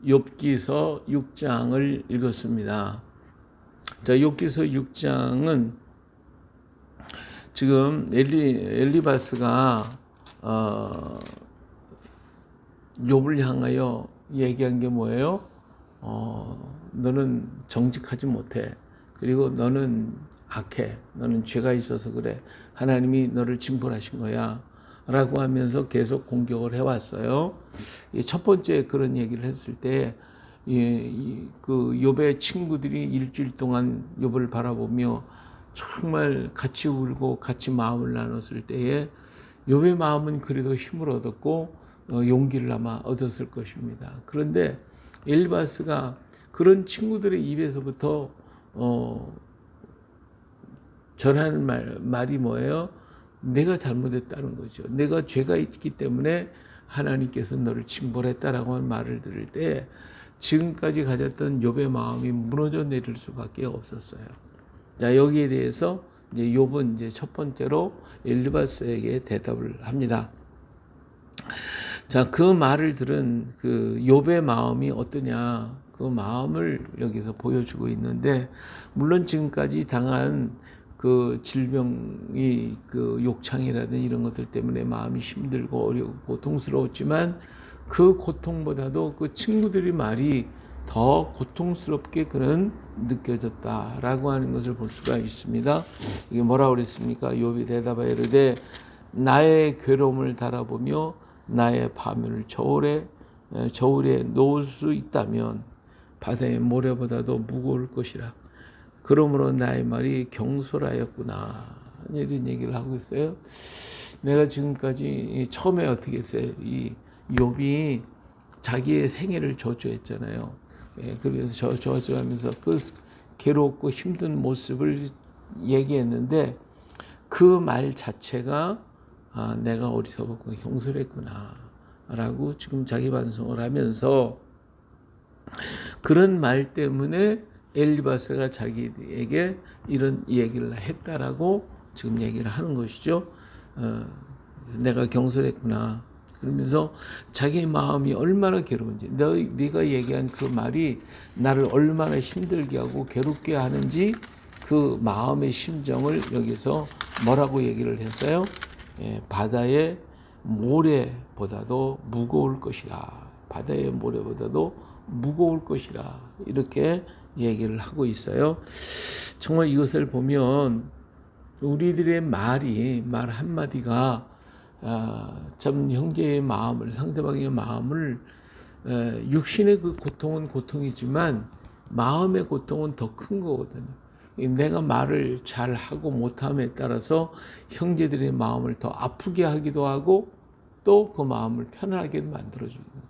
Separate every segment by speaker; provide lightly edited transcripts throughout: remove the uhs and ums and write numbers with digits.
Speaker 1: 욥기서 6장을 읽었습니다. 자, 욥기서 6장은 지금 엘리바스가 욥을 향하여 얘기한 게 뭐예요? 너는 정직하지 못해. 그리고 너는 악해. 너는 죄가 있어서 그래. 하나님이 너를 징벌하신 거야. 라고 하면서 계속 공격을 해왔어요. 첫 번째 그런 얘기를 했을 때, 그 욥의 친구들이 일주일 동안 욥을 바라보며 정말 같이 울고 같이 마음을 나눴을 때에 욥의 마음은 그래도 힘을 얻었고 용기를 아마 얻었을 것입니다. 그런데 엘바스가 그런 친구들의 입에서부터 전하는 말이 뭐예요? 내가 잘못했다는 거죠. 내가 죄가 있기 때문에 하나님께서 너를 징벌했다라고 하는 말을 들을 때 지금까지 가졌던 욥의 마음이 무너져 내릴 수밖에 없었어요. 자, 여기에 대해서 이제 욥은 이제 첫 번째로 엘리바스에게 대답을 합니다. 자, 그 말을 들은 그 욥의 마음이 어떠냐? 그 마음을 여기서 보여주고 있는데, 물론 지금까지 당한 그 질병이 그 욕창이라든지 이런 것들 때문에 마음이 힘들고 어렵고 고통스러웠지만 그 고통보다도 그 친구들이 말이 더 고통스럽게 그는 느껴졌다라고 하는 것을 볼 수가 있습니다. 이게 뭐라고 그랬습니까? 욥이 대답하여 이르되 나의 괴로움을 달아보며 나의 파멸을 저울에 놓을 수 있다면 바다의 모래보다도 무거울 것이라. 그러므로 나의 말이 경솔하였구나. 이런 얘기를 하고 있어요. 내가 지금까지 처음에 어떻게 했어요? 이 욥이 자기의 생애를 저주했잖아요. 그래서 저주하면서 그 괴롭고 힘든 모습을 얘기했는데 그 말 자체가 내가 어리석었고 경솔했구나 라고 지금 자기 반성을 하면서 그런 말 때문에 엘리바스가 자기에게 이런 얘기를 했다라고 지금 얘기를 하는 것이죠. 내가 경솔했구나. 그러면서 자기 마음이 얼마나 괴로운지, 네가 얘기한 그 말이 나를 얼마나 힘들게 하고 괴롭게 하는지 그 마음의 심정을 여기서 뭐라고 얘기를 했어요? 바다의 모래보다도 무거울 것이다. 바다의 모래보다도 무거울 것이라 이렇게 얘기를 하고 있어요. 정말 이것을 보면 우리들의 말 한마디가 참 형제의 마음을, 상대방의 마음을, 육신의 그 고통은 고통이지만 마음의 고통은 더 큰 거거든요. 내가 말을 잘하고 못함에 따라서 형제들의 마음을 더 아프게 하기도 하고 또 그 마음을 편안하게 만들어줍니다.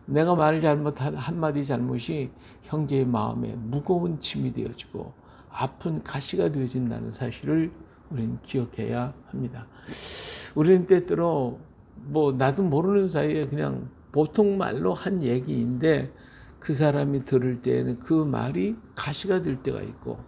Speaker 1: 내가 말을 잘못한 한마디 잘못이 형제의 마음에 무거운 짐이 되어지고 아픈 가시가 되어진다는 사실을 우리는 기억해야 합니다. 우리는 때때로 나도 모르는 사이에 그냥 보통 말로 한 얘기인데 그 사람이 들을 때에는 그 말이 가시가 될 때가 있고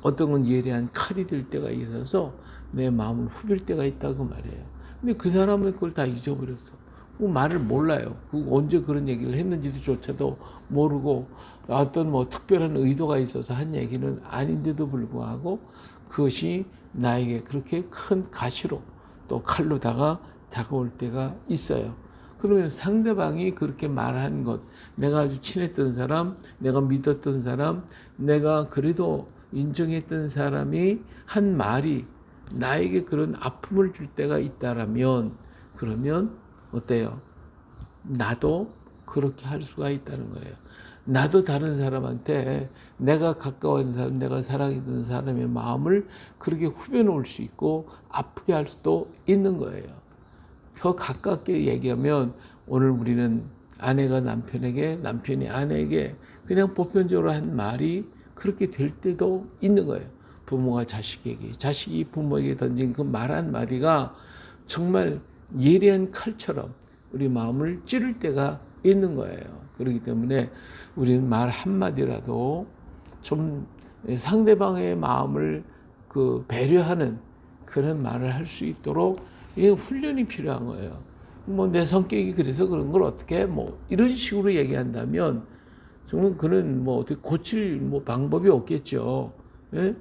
Speaker 1: 어떤 건 예리한 칼이 될 때가 있어서 내 마음을 후빌 때가 있다고 말해요. 근데 그 사람은 그걸 다 잊어버렸어. 말을 몰라요. 언제 그런 얘기를 했는지조차도 모르고 어떤 특별한 의도가 있어서 한 얘기는 아닌데도 불구하고 그것이 나에게 그렇게 큰 가시로 또 칼로 다가올 때가 있어요. 그러면 상대방이 그렇게 말한 것, 내가 아주 친했던 사람, 내가 믿었던 사람, 내가 그래도 인정했던 사람이 한 말이 나에게 그런 아픔을 줄 때가 있다라면 그러면 어때요? 나도 그렇게 할 수가 있다는 거예요. 나도 다른 사람한테 내가 가까운 사람, 내가 사랑했던 사람의 마음을 그렇게 후벼놓을 수 있고 아프게 할 수도 있는 거예요. 더 가깝게 얘기하면 오늘 우리는 아내가 남편에게, 남편이 아내에게 그냥 보편적으로 한 말이 그렇게 될 때도 있는 거예요. 부모가 자식에게, 자식이 부모에게 던진 그 말 한마디가 정말 예리한 칼처럼 우리 마음을 찌를 때가 있는 거예요. 그렇기 때문에 우리는 말 한마디라도 좀 상대방의 마음을 배려하는 그런 말을 할 수 있도록 이 훈련이 필요한 거예요. 뭐 내 성격이 그래서 그런 걸 어떻게 뭐 이런 식으로 얘기한다면 정말 그는 뭐 어떻게 고칠 뭐 방법이 없겠죠. 예?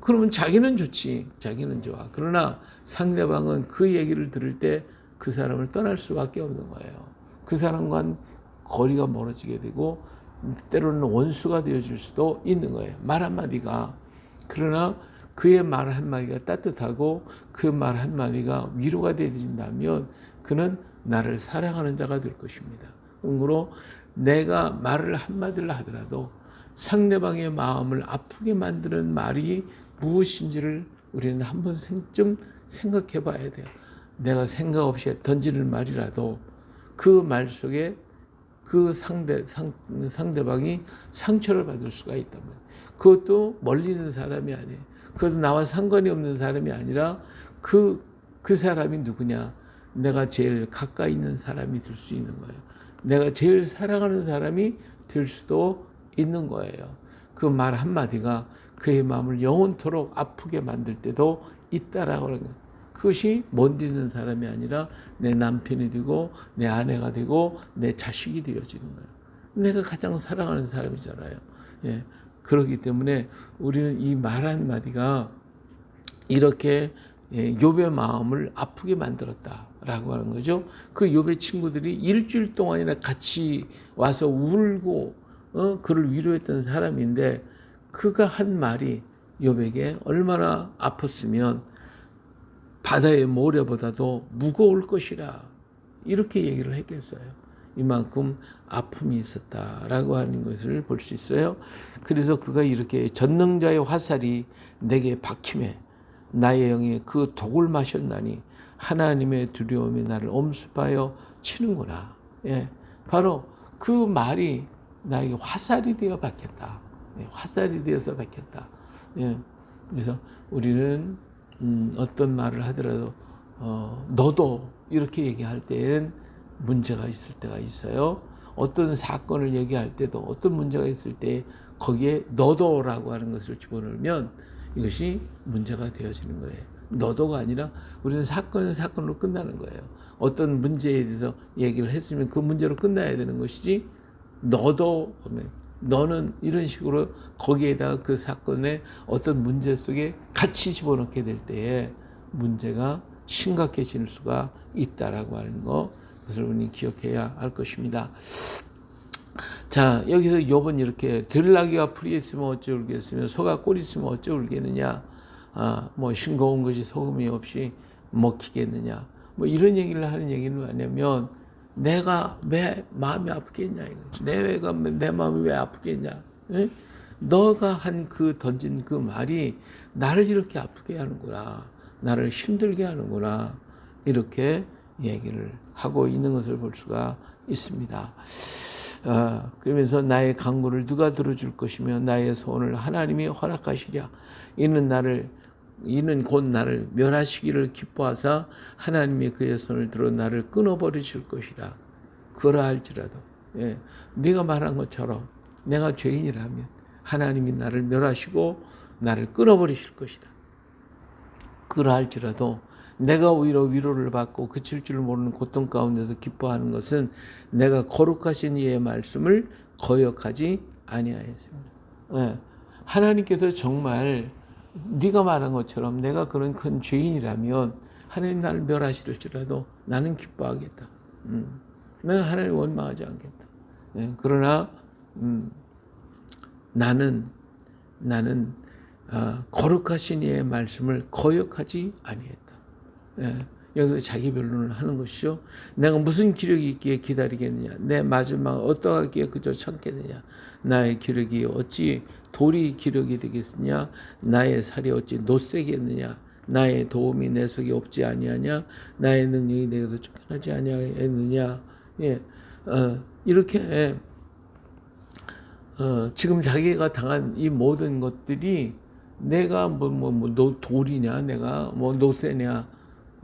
Speaker 1: 그러면 자기는 좋지, 자기는 좋아. 그러나 상대방은 그 얘기를 들을 때 그 사람을 떠날 수밖에 없는 거예요. 그 사람과는 거리가 멀어지게 되고 때로는 원수가 되어줄 수도 있는 거예요. 말 한마디가. 그러나 그의 말 한마디가 따뜻하고 그 말 한마디가 위로가 되어진다면 그는 나를 사랑하는 자가 될 것입니다. 그러므로 내가 말을 한마디를 하더라도 상대방의 마음을 아프게 만드는 말이 무엇인지를 우리는 한 번쯤 생각해 봐야 돼요. 내가 생각 없이 던지는 말이라도 그 말 속에 그 상대방이 상처를 받을 수가 있단 말이에요. 그것도 멀리 있는 사람이 아니에요. 그것도 나와 상관이 없는 사람이 아니라 그 사람이 누구냐? 내가 제일 가까이 있는 사람이 될 수 있는 거예요. 내가 제일 사랑하는 사람이 될 수도 있는 거예요. 그 말 한마디가 그의 마음을 영원토록 아프게 만들 때도 있다라고 하는 거예요. 그것이 먼데 있는 사람이 아니라 내 남편이 되고 내 아내가 되고 내 자식이 되어지는 거예요. 내가 가장 사랑하는 사람이잖아요. 예. 그렇기 때문에 우리는 이 말 한마디가 이렇게 욥의 마음을 아프게 만들었다라고 하는 거죠. 그 욥의 친구들이 일주일 동안이나 같이 와서 울고 그를 위로했던 사람인데 그가 한 말이 욥에게 얼마나 아팠으면 바다의 모래보다도 무거울 것이라 이렇게 얘기를 했겠어요. 이만큼 아픔이 있었다라고 하는 것을 볼 수 있어요. 그래서 그가 이렇게 전능자의 화살이 내게 박힘에 나의 영에 그 독을 마셨나니 하나님의 두려움이 나를 엄습하여 치는구나. 예, 바로 그 말이 나에게 화살이 되어 박혔다. 예, 화살이 되어서 박혔다. 예, 그래서 우리는 어떤 말을 하더라도 너도 이렇게 얘기할 때엔 문제가 있을 때가 있어요. 어떤 사건을 얘기할 때도 어떤 문제가 있을 때 거기에 너도라고 하는 것을 집어넣으면 이것이 문제가 되어지는 거예요. 너도가 아니라 우리는 사건은 사건으로 끝나는 거예요. 어떤 문제에 대해서 얘기를 했으면 그 문제로 끝나야 되는 것이지 너도 너는 이런 식으로 거기에다가 그 사건의 어떤 문제 속에 같이 집어넣게 될 때에 문제가 심각해질 수가 있다라고 하는 거 그것을 우리는 기억해야 할 것입니다. 자, 여기서 욥은 이렇게 들나귀가 풀이 있으면 어찌 울겠으며 소가 꼴이 있으면 어찌 울겠느냐. 뭐 싱거운 것이 소금이 없이 먹히겠느냐. 뭐 이런 얘기를 하는 얘기는 뭐냐면 내가 왜 마음이 아프겠냐 이거. 내 마음이 왜 아프겠냐. 에? 너가 한 그 던진 그 말이 나를 이렇게 아프게 하는구나. 나를 힘들게 하는구나. 이렇게 얘기를 하고 있는 것을 볼 수가 있습니다. 그러면서 나의 간구를 누가 들어줄 것이며 나의 소원을 하나님이 허락하시랴. 이는 곧 나를 멸하시기를 기뻐하사 하나님이 그의 손을 들어 나를 끊어버리실 것이라. 그러할지라도 네가 말한 것처럼 내가 죄인이라면 하나님이 나를 멸하시고 나를 끊어버리실 것이다. 그러할지라도 내가 오히려 위로를 받고 그칠 줄 모르는 고통 가운데서 기뻐하는 것은 내가 거룩하신 이의 말씀을 거역하지 아니하였습니다. 하나님께서 정말 네가 말한 것처럼 내가 그런 큰 죄인이라면 하나님 나를 멸하실지라도 나는 기뻐하겠다. 나는 하나님을 원망하지 않겠다. 그러나 나는 거룩하신 이의 말씀을 거역하지 아니했다. 여기서 자기 변론을 하는 것이죠. 내가 무슨 기력이 있기에 기다리겠느냐. 내 마지막 어떠하기에 그저 참겠느냐. 나의 기력이 어찌 돌이 기력이 되겠느냐. 나의 살이 어찌 노쇠겠느냐. 나의 도움이 내 속에 없지 아니하냐. 나의 능력이 내게서 쫓겨나지 아니하였느냐. 이렇게 지금 자기가 당한 이 모든 것들이 내가 돌이냐, 내가 노쇠냐,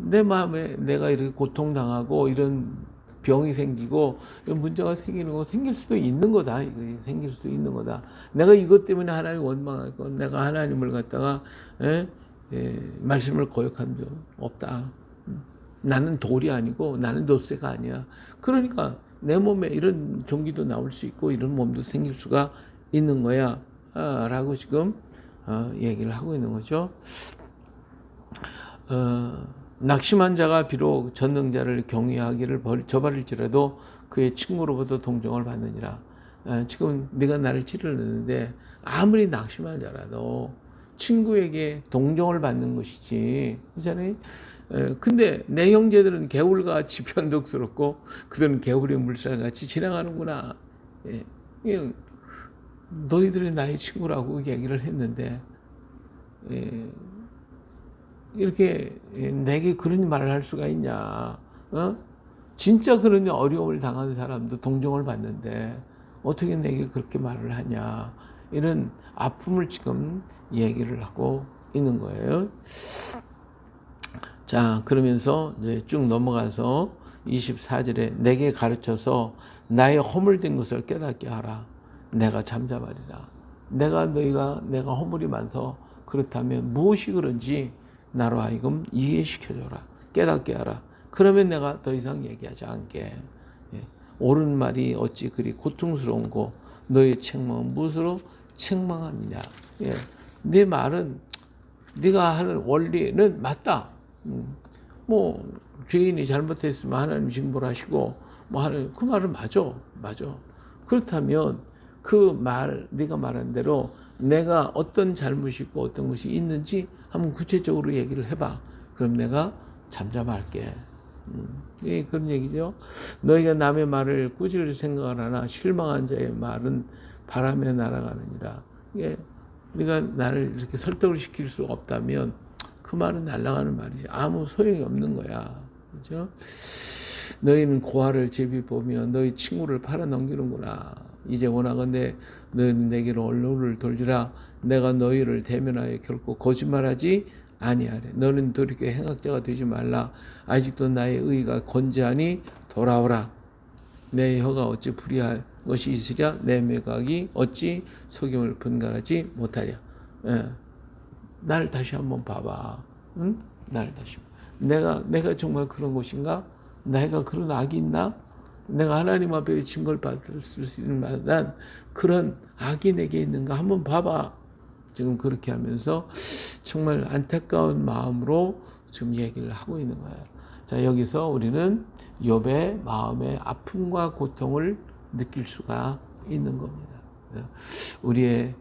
Speaker 1: 내 마음에 내가 이렇게 고통당하고 이런 병이 생기고 이런 문제가 생길 수도 있는 거다. 생길 수도 있는 거다. 내가 이것 때문에 하나님 원망하고 내가 하나님을 갖다가 말씀을 거역한 적 없다. 나는 돌이 아니고 나는 돛새가 아니야. 그러니까 내 몸에 이런 종기도 나올 수 있고 이런 몸도 생길 수가 있는 거야. 라고 지금 얘기를 하고 있는 거죠. 낙심한 자가 비록 전능자를 경외하기를 저버릴지라도 그의 친구로부터 동정을 받느니라. 지금 네가 나를 찌르는데 아무리 낙심한 자라도 친구에게 동정을 받는 것이지. 그렇잖아요. 근데 내 형제들은 개울같이 변덕스럽고 그들은 개울의 물살같이 지나가는구나. 예, 너희들이 나의 친구라고 얘기를 했는데 이렇게 내게 그런 말을 할 수가 있냐. 진짜 그런 어려움을 당하는 사람도 동정을 받는데 어떻게 내게 그렇게 말을 하냐. 이런 아픔을 지금 얘기를 하고 있는 거예요. 자, 그러면서 이제 쭉 넘어가서 24절에 내게 가르쳐서 나의 허물된 것을 깨닫게 하라. 내가 잠잠하리라. 내가 허물이 많아서 그렇다면 무엇이 그런지 나로 하여금 이해시켜줘라. 깨닫게 하라. 그러면 내가 더 이상 얘기하지 않게. 옳은 말이 어찌 그리 고통스러운고 너의 책망은 무엇으로 책망하느냐. 네 말은 네가 하는 원리는 맞다. 뭐 죄인이 잘못했으면 하나님 징벌하시고 뭐 하는 그 말은 맞아. 그렇다면 그 말 네가 말한 대로 내가 어떤 잘못이 있고 어떤 것이 있는지 한번 구체적으로 얘기를 해봐. 그럼 내가 잠잠할게. 예, 그런 얘기죠. 너희가 남의 말을 꾸짖을 생각을 하나 실망한 자의 말은 바람에 날아가느니라. 예, 네가 나를 이렇게 설득을 시킬 수 없다면 그 말은 날아가는 말이지. 아무 소용이 없는 거야. 그렇죠? 너희는 고아를 제비 보며 너희 친구를 팔아넘기는구나. 이제 원하건대 너희는 내게로 언론을 돌리라. 내가 너희를 대면하여 결코 거짓말하지 아니하래. 너는 돌이켜 행악자가 되지 말라. 아직도 나의 의가 건재하니 돌아오라. 내 혀가 어찌 불의할 것이 있으랴. 내 매각이 어찌 속임을 분간하지 못하랴. 나를 다시 한번 봐봐. 응? 나를 다시. 내가 정말 그런 것인가? 내가 그런 악이 있나? 내가 하나님 앞에 증거를 받을 수 있는 만한 그런 악이 내게 있는가? 한번 봐봐. 지금 그렇게 하면서 정말 안타까운 마음으로 지금 얘기를 하고 있는 거예요. 자, 여기서 우리는 욥의 마음의 아픔과 고통을 느낄 수가 있는 겁니다. 우리의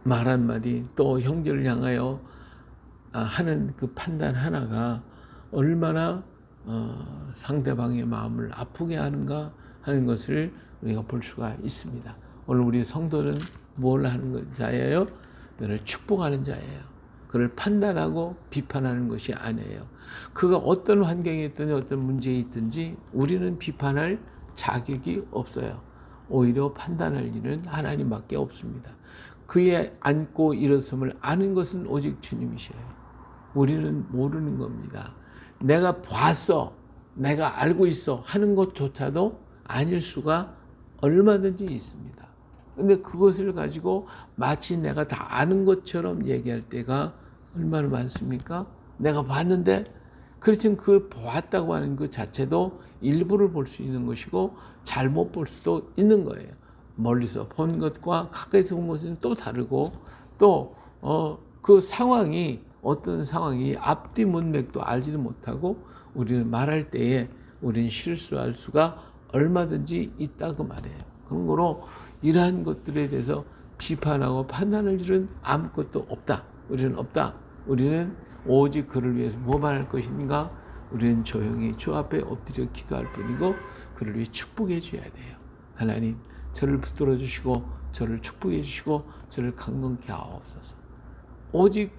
Speaker 1: 말 한마디 또 형제를 향하여 하는 그 판단 하나가 얼마나 상대방의 마음을 아프게 하는가 하는 것을 우리가 볼 수가 있습니다. 오늘 우리 성도는 뭘 하는 자예요? 그를 축복하는 자예요. 그를 판단하고 비판하는 것이 아니에요. 그가 어떤 환경에 있든지 어떤 문제에 있든지 우리는 비판할 자격이 없어요. 오히려 판단할 일은 하나님밖에 없습니다. 그의 앉고 일어섬을 아는 것은 오직 주님이셔요. 우리는 모르는 겁니다. 내가 봤어, 내가 알고 있어 하는 것조차도 아닐 수가 얼마든지 있습니다. 근데 그것을 가지고 마치 내가 다 아는 것처럼 얘기할 때가 얼마나 많습니까? 내가 봤는데, 그렇지만 그 보았다고 하는 그 자체도 일부를 볼 수 있는 것이고 잘못 볼 수도 있는 거예요. 멀리서 본 것과 가까이서 본 것은 또 다르고 또 그 상황이 어떤 상황이 앞뒤 문맥도 알지도 못하고 우리는 말할 때에 우리는 실수할 수가 얼마든지 있다고 말해요. 그런 거로 이러한 것들에 대해서 비판하고 판단할 일은 아무것도 없다. 우리는 없다. 우리는 오직 그를 위해서 뭐만 할 것인가? 우리는 조용히 주 앞에 엎드려 기도할 뿐이고 그를 위해 축복해 줘야 돼요. 하나님, 저를 붙들어 주시고 저를 축복해 주시고 저를 강건케 하옵소서. 오직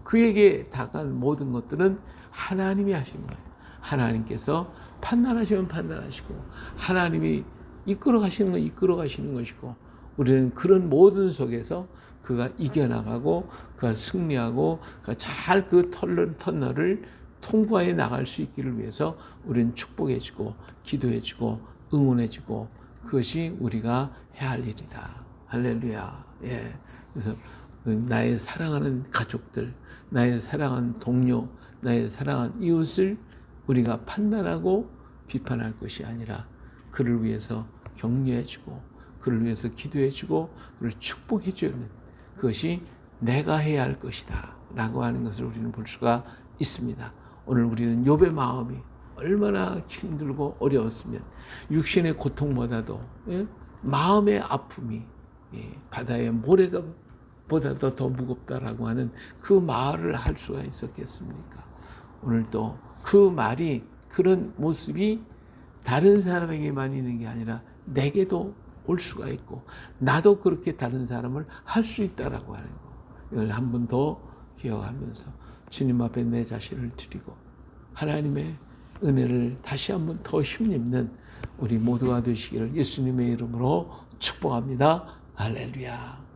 Speaker 1: 그에게 다가간 모든 것들은 하나님이 하신 거예요. 하나님께서 판단하시면 판단하시고 하나님이 이끌어 가시는 건 이끌어 가시는 것이고 우리는 그런 모든 속에서 그가 이겨나가고 그가 승리하고 그가 잘 그 터널을 통과해 나갈 수 있기를 위해서 우리는 축복해주고 기도해주고 응원해주고 그것이 우리가 해야 할 일이다. 할렐루야. 예. 그래서 나의 사랑하는 가족들, 나의 사랑하는 동료, 나의 사랑하는 이웃을 우리가 판단하고 비판할 것이 아니라 그를 위해서 격려해주고 그를 위해서 기도해주고 그를 축복해주는 그것이 내가 해야 할 것이다 라고 하는 것을 우리는 볼 수가 있습니다. 오늘 우리는 욥의 마음이 얼마나 힘들고 어려웠으면 육신의 고통보다도 마음의 아픔이 바다의 모래가 보다도 더 무겁다라고 하는 그 말을 할 수가 있었겠습니까? 오늘 또 그 말이 그런 모습이 다른 사람에게만 있는 게 아니라 내게도 올 수가 있고 나도 그렇게 다른 사람을 할 수 있다라고 하는 거 이걸 한 번 더 기억하면서 주님 앞에 내 자신을 드리고 하나님의 은혜를 다시 한 번 더 힘입는 우리 모두가 되시기를 예수님의 이름으로 축복합니다. 할렐루야.